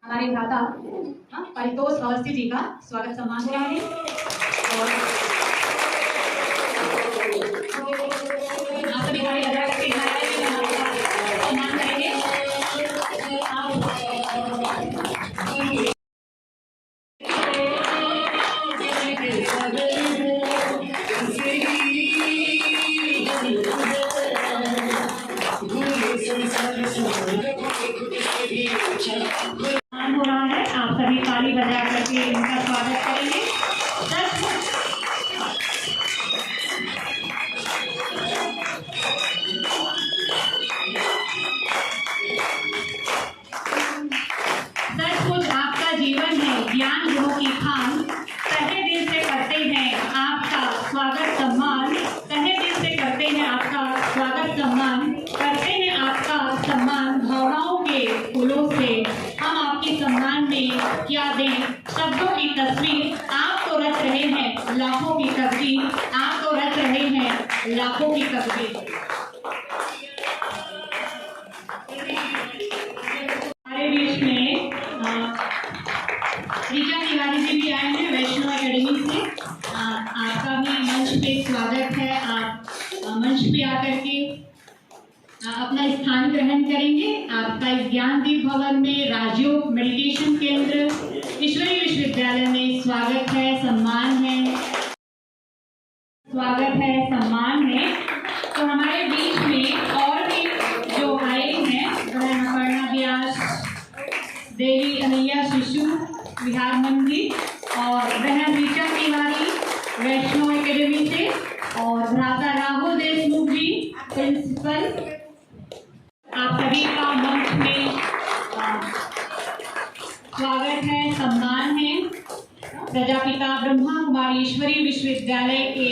हमारे भ्राता परितोष अवस्थी जी का स्वागत सम्मान हो रहा है और आप सभी हमारे लगा करके सम्मान करेंगे। हो रहा है, आप सभी ताली बजा करके इनका स्वागत करेंगे। सचमुच आपका जीवन है ज्ञान गुणों की खान, तहे दिल से करते हैं आपका स्वागत सम्मान, तहे दिल से करते हैं आपका स्वागत सम्मान, करते हैं आपका सम्मान भावनाओं के फूलों से। हम आपके सम्मान में क्या दें शब्दों की तस्वीर, आप तो रच रहे हैं लाखों की तस्वीर, आप तो रच रहे हैं लाखों की तस्वीर। हमारे बीच में रीचा तिवारी जी भी आए हैं वैष्णव एकेडमी से। आपका भी मंच पे स्वागत है। आप मंच पे आकर के अपना स्थान ग्रहण करेंगे। आपका इस ज्ञानदीप भवन में राजयोग मेडिटेशन केंद्र ईश्वरीय विश्वविद्यालय में स्वागत है, सम्मान है, स्वागत है, सम्मान है। तो हमारे बीच में और भी जो आए हैं बहन अपर्णा व्यास, देवी अनैया शिशु बिहार मंदिर और बहन रीचा तिवारी वैष्णव एकेडमी से और भ्राता राहुल देशमुख जी प्रिंसिपल। आप सभी का मंच में स्वागत है, सम्मान है। प्रजापिता ब्रह्मा कुमारी ईश्वरीय विश्वविद्यालय के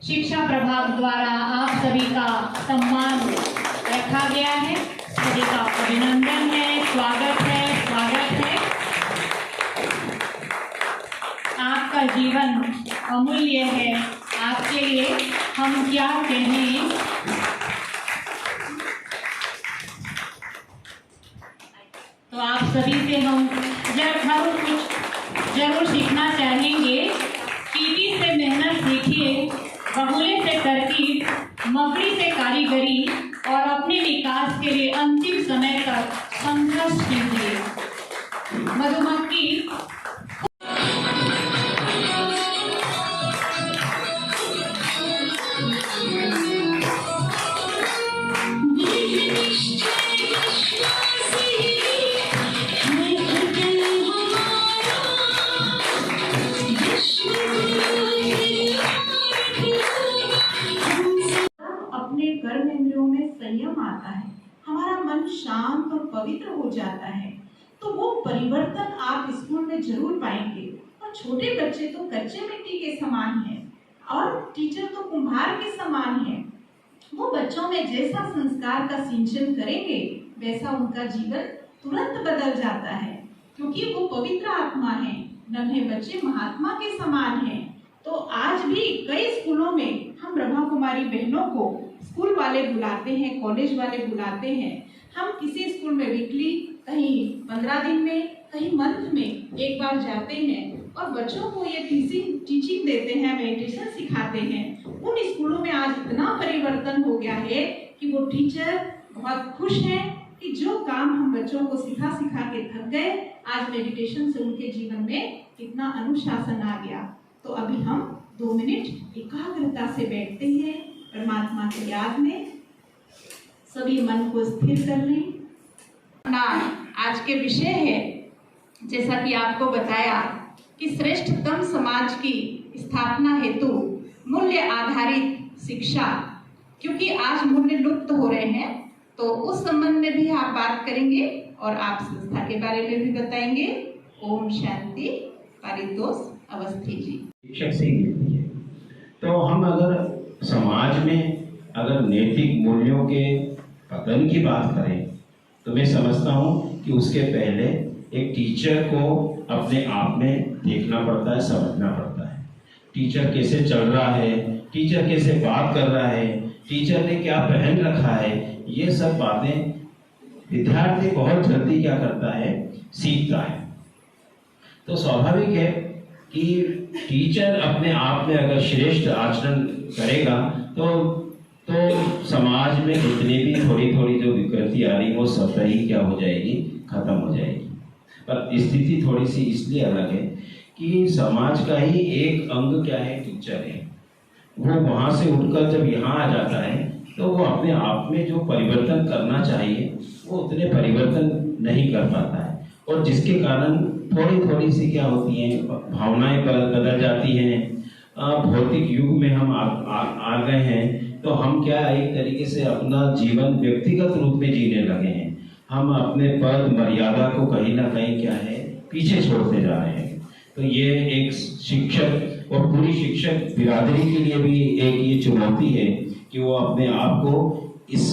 शिक्षा प्रभाग द्वारा आप सभी का सम्मान रखा गया है। सभी का अभिनंदन है, स्वागत है, स्वागत है। आपका जीवन अमूल्य है, आपके लिए हम क्या कहें। तो आप सभी से हम कुछ जरूर सीखना चाहेंगे। टीटी से मेहनत सीखिए, बबूले से तरकीब, मकड़ी से कारीगरी और अपने विकास के लिए अंतिम समय तक संघर्ष कीजिए। मधुमक्खी कर्म इंद्रियों में संयम आता है, हमारा मन शांत और पवित्र हो जाता है। तो वो परिवर्तन आप स्कूल में जरूर पाएंगे। और छोटे बच्चे तो कच्चे मिट्टी के समान हैं और टीचर तो कुम्हार के समान हैं। वो बच्चों में जैसा संस्कार का सिंचन करेंगे वैसा उनका जीवन तुरंत बदल जाता है, क्योंकि वो पवित्र आत्मा है। नन्हे बच्चे महात्मा के समान हैं। तो आज भी कई स्कूलों में हम ब्रह्मा कुमारी बहनों को स्कूल वाले बुलाते हैं, कॉलेज वाले बुलाते हैं। हम किसी स्कूल में वीकली, कहीं 15 दिन में, कहीं मंथ में एक बार जाते हैं और बच्चों को ये टीचिंग देते हैं, मेडिटेशन सिखाते हैं। उन स्कूलों में आज इतना परिवर्तन हो गया है कि वो टीचर बहुत खुश हैं कि जो काम हम बच्चों को सिखा के थक गए, आज मेडिटेशन से उनके जीवन में कितना अनुशासन आ गया। तो अभी हम 2 मिनट एकाग्रता से बैठते हैं परमात्मा की याद में। सभी मन को स्थिर कर लें। ना आज के विषय है, जैसा कि आपको बताया, कि श्रेष्ठतम समाज की स्थापना हेतु मूल्य आधारित शिक्षा, क्योंकि आज मूल्य लुप्त हो रहे हैं। तो उस संबंध में भी आप बात करेंगे और आप संस्था के बारे में भी बताएंगे। ओम शांति। परितोष अवस्थी जी शिक्षक से ही मिलती है। तो हम अगर समाज में अगर नैतिक मूल्यों के पतन की बात करें तो मैं समझता हूँ कि उसके पहले एक टीचर को अपने आप में देखना पड़ता है, समझना पड़ता है। टीचर कैसे चल रहा है, टीचर कैसे बात कर रहा है, टीचर ने क्या पहन रखा है, ये सब बातें विद्यार्थी बहुत जल्दी क्या करता है, सीखता है। तो स्वाभाविक है कि टीचर अपने आप में अगर श्रेष्ठ आचरण करेगा तो समाज में जितनी भी थोड़ी थोड़ी जो विकृति आ रही वो स्वतः ही क्या हो जाएगी, खत्म हो जाएगी। पर स्थिति थोड़ी सी इसलिए अलग है कि समाज का ही एक अंग क्या है, टीचर है। वो वहाँ से उठकर जब यहाँ आ जाता है तो वो अपने आप में जो परिवर्तन करना चाहिए वो उतने परिवर्तन नहीं कर पाता है, और जिसके कारण थोड़ी थोड़ी सी क्या होती हैं, भावनाएं बदल जाती हैं। भौतिक युग में हम आ गए हैं, तो हम क्या एक तरीके से अपना जीवन व्यक्तिगत रूप में जीने लगे हैं। हम अपने पद मर्यादा को कहीं ना कहीं क्या है, पीछे छोड़ते जा रहे हैं। तो ये एक शिक्षक और पूरी शिक्षक बिरादरी के लिए भी एक ये चुनौती है कि वो अपने आप को इस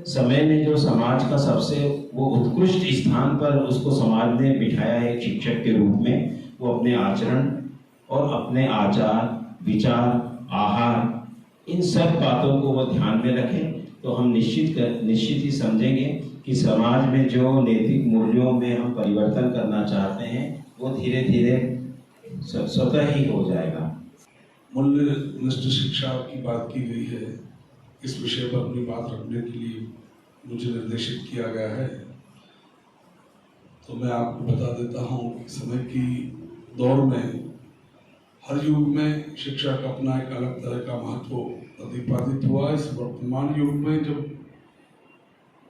समय में जो समाज का सबसे वो उत्कृष्ट स्थान पर उसको समाज ने बिठाया है शिक्षक के रूप में, वो अपने आचरण और अपने आचार विचार आहार इन सब बातों को वो ध्यान में रखें। तो हम निश्चित ही समझेंगे कि समाज में जो नैतिक मूल्यों में हम परिवर्तन करना चाहते हैं वो धीरे धीरे स्वतः ही हो जाएगा। मूल्यनिष्ठ शिक्षा की बात की गई है, इस विषय पर अपनी बात रखने के लिए मुझे निर्देशित किया गया है। तो मैं आपको बता देता हूँ कि समय की दौर में हर युग में शिक्षा का अपना एक अलग तरह का महत्व प्रतिपादित हुआ। इस वर्तमान युग में जब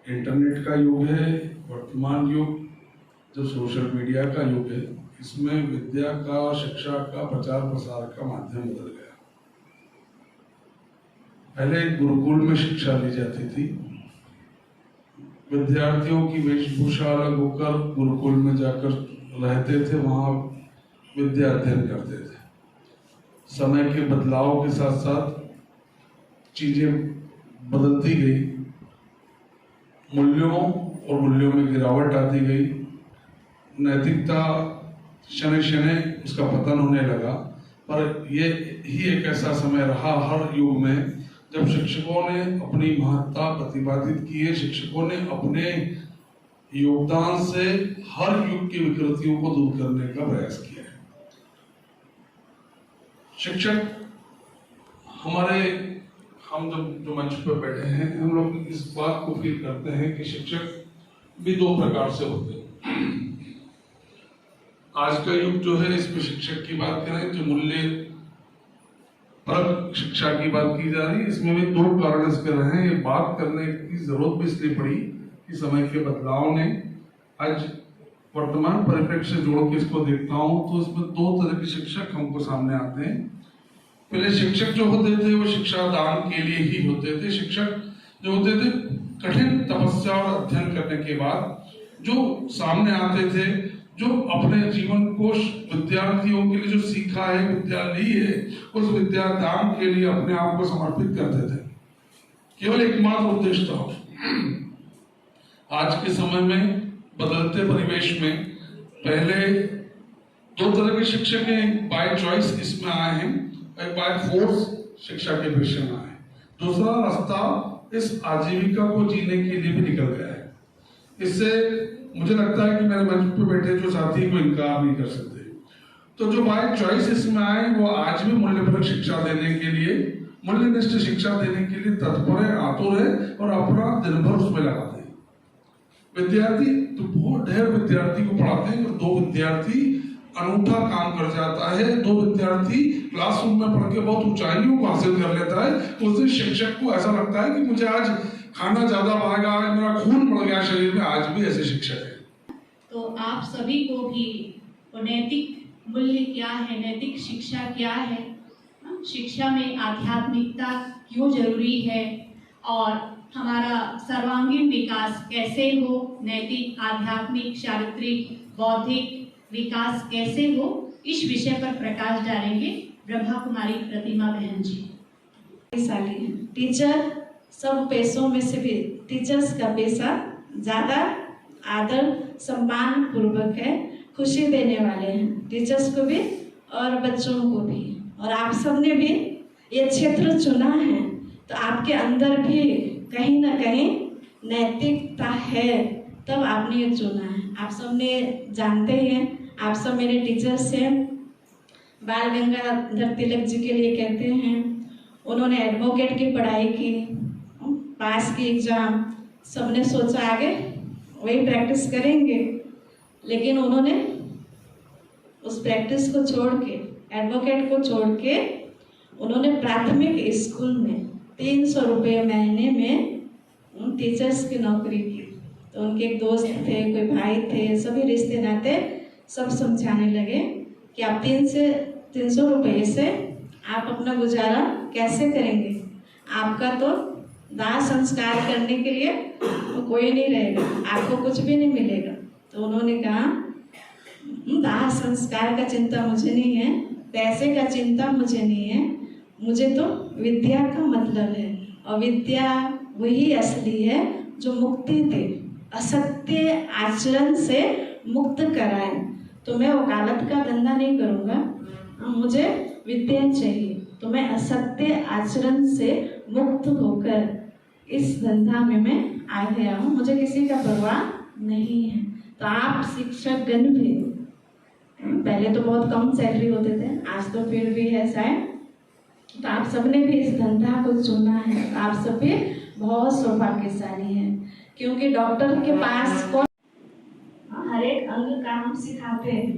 इंटरनेट का युग है, वर्तमान युग जब सोशल मीडिया का युग है, इसमें विद्या का और शिक्षा का प्रचार प्रसार का माध्यम बदल गया। पहले गुरुकुल में शिक्षा दी जाती थी, विद्यार्थियों की वेशभूषा अलग होकर गुरुकुल में जाकर रहते थे, वहाँ विद्या अध्ययन करते थे। समय के बदलाव के साथ साथ चीजें बदलती गई, मूल्यों और मूल्यों में गिरावट आती गई, नैतिकता शनै शनै उसका पतन होने लगा। पर ये ही एक ऐसा समय रहा हर युग में जब शिक्षकों ने अपनी महत्ता प्रतिपादित की है। शिक्षकों ने अपने योगदान से हर युग की विकृतियों को दूर करने का प्रयास किया है। शिक्षक हम जब जो मंच पर बैठे हैं, हम लोग इस बात को फील करते हैं कि शिक्षक भी दो प्रकार से होते हैं। आज का युग जो है, इसमें शिक्षक की बात करें जो मूल्य परक शिक्षा की बात की जा रही है, इसमें भी दो कारण इसके रहे हैं। ये बात करने की जरूरत भी इसलिए पड़ी कि समय के बदलाव ने आज वर्तमान परिप्रेक्ष्य से जोड़ के इसको देखता हूं तो इसमें दो तरह के शिक्षक हमको सामने आते हैं। पहले शिक्षक जो होते थे वो शिक्षा दान के लिए ही होते थे। शिक्षक जो होते थे कठिन तपस्या और अध्ययन करने के बाद जो सामने आते थे, जो अपने जीवन को विद्यार्थियों के लिए जो सीखा है, विद्या ली है, उस विद्या दान के लिए अपने आप को समर्पित करते थे, केवल एकमात्र उद्देश्य था। आज के समय में बदलते परिवेश में पहले दो तरह के शिक्षक हैं, बाय चॉइस इसमें आए हैं, एक बाय फोर्स शिक्षा के पेशे में आए। दूसरा रास्ता इस आजीविका को जीने के लिए भी निकल गया है। इससे मुझे लगता है कि मेरे मंच पे बैठे जो साथी को इनकार नहीं कर सकते। तो जो बाय चॉइस इसमें आए वो आज भी मूल्यप्रद शिक्षा देने के लिए, मूल्यनिष्ठ शिक्षा देने के लिए तत्पर है, आतुर है और अपना दिन भर उसमें लगाते हैं। विद्यार्थी तो बहुत ढेर विद्यार्थी को पढ़ाते हैं, दो विद्यार्थी अनूठा काम कर जाता है, दो विद्यार्थी क्लासरूम में पढ़ के बहुत ऊंचाइयों को हासिल कर लेता है। उस दिन शिक्षक को ऐसा लगता है कि मुझे आज खाना ज्यादा भागा, आज मेरा खून बढ़ गया शरीर में। आज भी ऐसे शिक्षक है। तो आप सभी को भी नैतिक मूल्य क्या है, नैतिक शिक्षा क्या है, शिक्षा में आध्यात्मिकता क्यों जरूरी है और हमारा सर्वांगीण विकास कैसे हो, नैतिक आध्यात्मिक चारित्रिक बौद्धिक विकास कैसे हो, इस विषय पर प्रकाश डालेंगे ब्रह्मा कुमारी प्रतिमा बहन जी। टीचर सब पेशों में से भी टीचर्स का पेशा ज़्यादा आदर सम्मान पूर्वक है, खुशी देने वाले हैं टीचर्स को भी और बच्चों को भी। और आप सबने भी ये क्षेत्र चुना है तो आपके अंदर भी कहीं ना कहीं नैतिकता है, तब आपने ये चुना है। आप सब ने जानते हैं, आप सब मेरे टीचर्स हैं। बाल गंगाधर तिलक जी के लिए कहते हैं, उन्होंने एडवोकेट की पढ़ाई की, पास की एग्ज़ाम, सबने सोचा आगे वही प्रैक्टिस करेंगे, लेकिन उन्होंने उस प्रैक्टिस को छोड़ के, एडवोकेट को छोड़ के, उन्होंने प्राथमिक स्कूल में 300 रुपये महीने में टीचर्स की नौकरी की। तो उनके एक दोस्त थे, कोई भाई थे, सभी रिश्ते नाते सब समझाने लगे कि आप 300 रुपये से आप अपना गुजारा कैसे करेंगे, आपका तो दाह संस्कार करने के लिए तो कोई नहीं रहेगा, आपको कुछ भी नहीं मिलेगा। तो उन्होंने कहा दाह संस्कार का चिंता मुझे नहीं है, पैसे का चिंता मुझे नहीं है, मुझे तो विद्या का मतलब है, और विद्या वही असली है जो मुक्ति दे, असत्य आचरण से मुक्त कराए। तो मैं वकालत का धंधा नहीं करूँगा, मुझे विद्या चाहिए, तो मैं असत्य आचरण से मुक्त होकर इस धंधा में मैं आ गया हूँ, मुझे किसी का परवाह नहीं है। तो आप शिक्षक गण भी, पहले तो बहुत कम सैलरी होते थे, आज तो फिर भी है शायद, तो आप सबने भी इस धंधा को चुना है, तो आप सब भी बहुत सौभाग्यशाली हैं, क्योंकि डॉक्टर के पास कौन हर एक अंग का हम सिखाते हैं,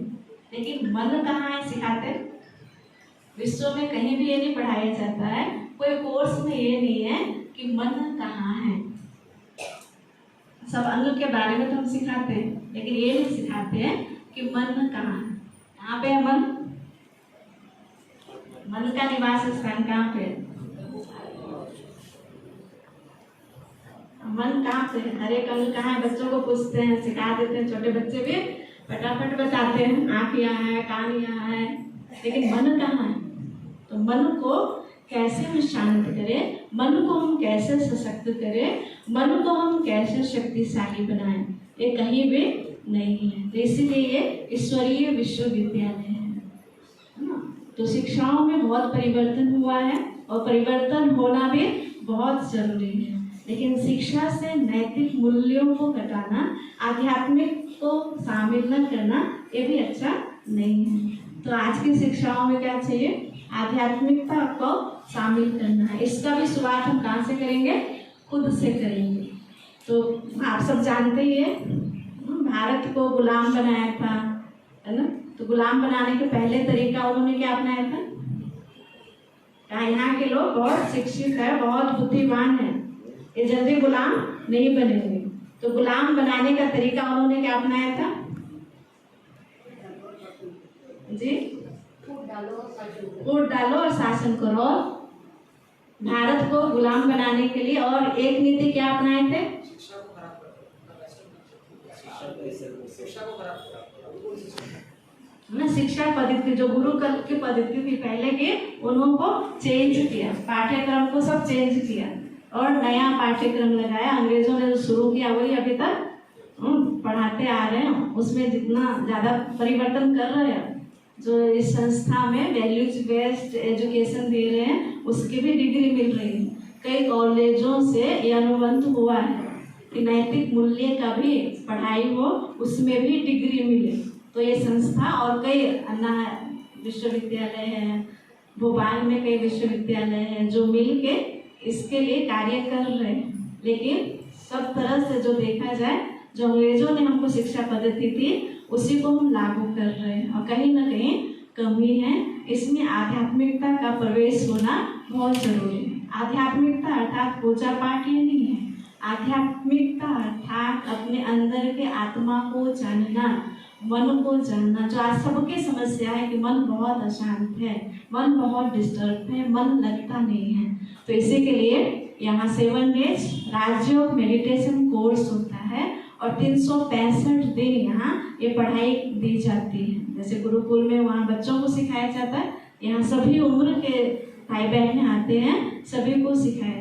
लेकिन मन कहाँ है सिखाते? विश्व में कहीं भी ये नहीं पढ़ाया जाता है, कोई कोर्स में ये नहीं है कि मन कहाँ है। सब अंग के बारे में तो हम सिखाते हैं, लेकिन ये नहीं सिखाते हैं कि मन कहाँ है। कहाँ पे है मन? मन का निवास स्थान कहाँ पे? मन कहाँ पे है? हर एक अंग कहाँ है? बच्चों को पूछते हैं, सिखा देते हैं, छोटे बच्चे भी फटाफट बताते हैं, आँख यहाँ है, कान यहाँ है, लेकिन मन कहाँ है? तो मन को कैसे हम शांत करें, मन को हम कैसे सशक्त करें, मन को हम कैसे शक्तिशाली बनाएं, ये कहीं भी नहीं है। तो इसीलिए ये ईश्वरीय विश्वविद्यालय है ना। तो शिक्षाओं में बहुत परिवर्तन हुआ है, और परिवर्तन होना भी बहुत जरूरी है, लेकिन शिक्षा से नैतिक मूल्यों को घटाना, आध्यात्मिक को शामिल न करना, ये भी अच्छा नहीं है। तो आज की शिक्षाओं में क्या चाहिए? आध्यात्मिकता को शामिल करना है। इसका भी शुरुआत हम कहाँ से करेंगे? खुद से करेंगे। तो आप सब जानते ही है, भारत को गुलाम बनाया था, है ना। तो गुलाम बनाने के पहले तरीका उन्होंने क्या अपनाया था? कहा यहाँ के लोग बहुत शिक्षित है, बहुत बुद्धिमान है, ये जल्दी गुलाम नहीं बनेंगे। तो गुलाम बनाने का तरीका उन्होंने क्या अपनाया था जी? वोट डालो और शासन करो। भारत को गुलाम बनाने के लिए और एक नीति क्या अपनाए थे? ना शिक्षा पद्धति, जो गुरुकुल की पद्धति थी पहले की, उनको चेंज किया, पाठ्यक्रम को सब चेंज किया और नया पाठ्यक्रम लगाया। अंग्रेजों ने जो शुरू किया वही अभी तक पढ़ाते आ रहे हैं। उसमें जितना ज़्यादा परिवर्तन कर रहे हैं, जो इस संस्था में वैल्यूज बेस्ड एजुकेशन दे रहे हैं, उसकी भी डिग्री मिल रही है। कई कॉलेजों से ये अनुबंध हुआ है कि नैतिक मूल्य का भी पढ़ाई हो, उसमें भी डिग्री मिले। तो ये संस्था और कई अन्य विश्वविद्यालय हैं, भोपाल में कई विश्वविद्यालय हैं जो मिल के इसके लिए कार्य कर रहे हैं। लेकिन सब तरह से जो देखा जाए, जो अंग्रेजों ने हमको शिक्षा पद्धति थी उसी को हम लागू कर रहे हैं, और कहीं ना कहीं कमी है। इसमें आध्यात्मिकता का प्रवेश होना बहुत जरूरी है। आध्यात्मिकता अर्थात पूजा पाठ ये नहीं है। आध्यात्मिकता अर्थात अपने अंदर के आत्मा को जानना, मन को जानना। जो आज सबकी समस्या है कि मन बहुत अशांत है, मन बहुत डिस्टर्ब है, मन लगता नहीं है। तो इसी के लिए यहाँ 7 डेज राजयोग मेडिटेशन कोर्स होता है और 365 दिन यहाँ ये पढ़ाई दी जाती है। जैसे गुरुकुल में वहाँ बच्चों को सिखाया जाता है, यहाँ सभी उम्र के भाई बहन आते हैं, सभी को सिखाया जाता है।